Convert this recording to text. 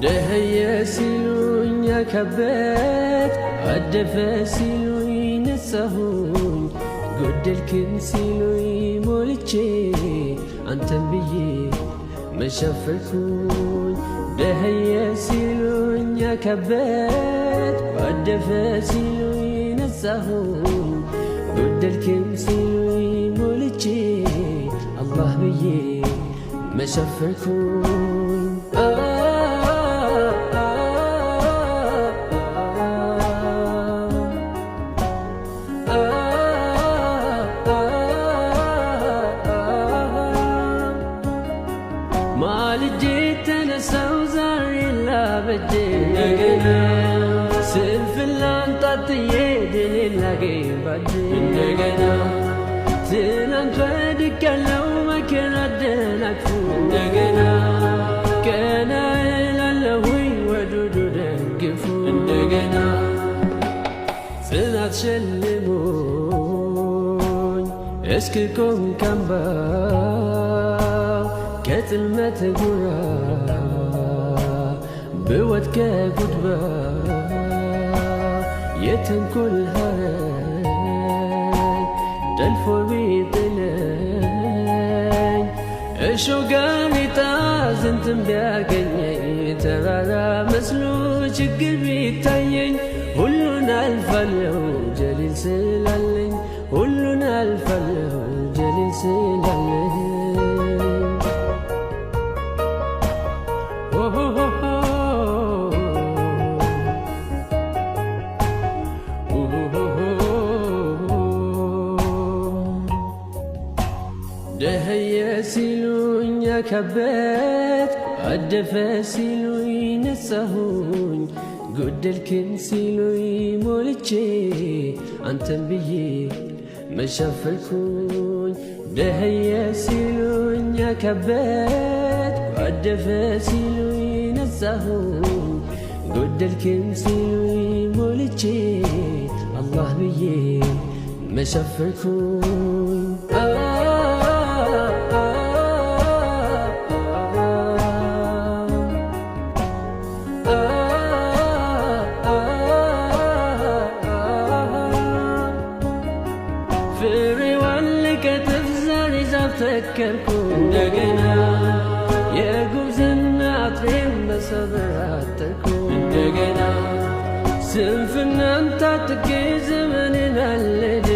ደኸየ ሲሉኝ ያከበት አደፈ ሲሉኝ ነጻሁኝ ጎደልክን ሲሉኝ ሞልቼ አንተን ብዬ መሸፈርኩኝ ደኸየ ሲሉኝ ያከበት አደፈ ሲሉኝ ነጻሁኝ ጎደልክን ሲሉኝ ሞልቼ አላህ ብዬ መሸፈርኩኝ ማልጄ ተነሳው ዛሬ ላበጄ እንደገና ስንፍላን ጣጥዬ ድልን ላገኝ ባጄ እንደገና ትናንት ወድቄያለሁ መከራ አደናቅፎ እንደገና ቀና እላለሁኝ ወዱዱ ደግፎ እንደገና ጽናት ሸልሞኝ እስክቆም ካምባው ከጥልመት ጉራ ብወድቅ ከጉድባ የተንኮል ሐረግ ጠልፎ ቢጥለኝ እሾህ ጋሬጣ ዝንትም ቢያገኘኝ ተራራ መስሎ ችግር ቢታየኝ ሁሉን አልፋለሁ ጀሊል ስላለኝ ሁሉን አልፋለሁ ጀሊል ስላለኝ ደኸየ ሲሉኝ ያከበት አደፈ ሲሉኝ ነጻሁኝ ጎደልክን ሲሉኝ ሞልቼ አንተን ብዬ መሸፈርኩኝ ደኸየ ሲሉኝ ያከበት አደፈ ሲሉኝ ነጻሁኝ ጎደልክን ሲሉኝ ሞልቼ አላህ ብዬ መሸፈርኩኝ ፍሬዋን ልቀጥፍ ዛሬ ዛፍ ተከልኩ እንደገና የጉብዝና አጥሬን በሰብር አጠርኩ እንደገና ስንፍናን ታጥቄ ዘመንን አለደ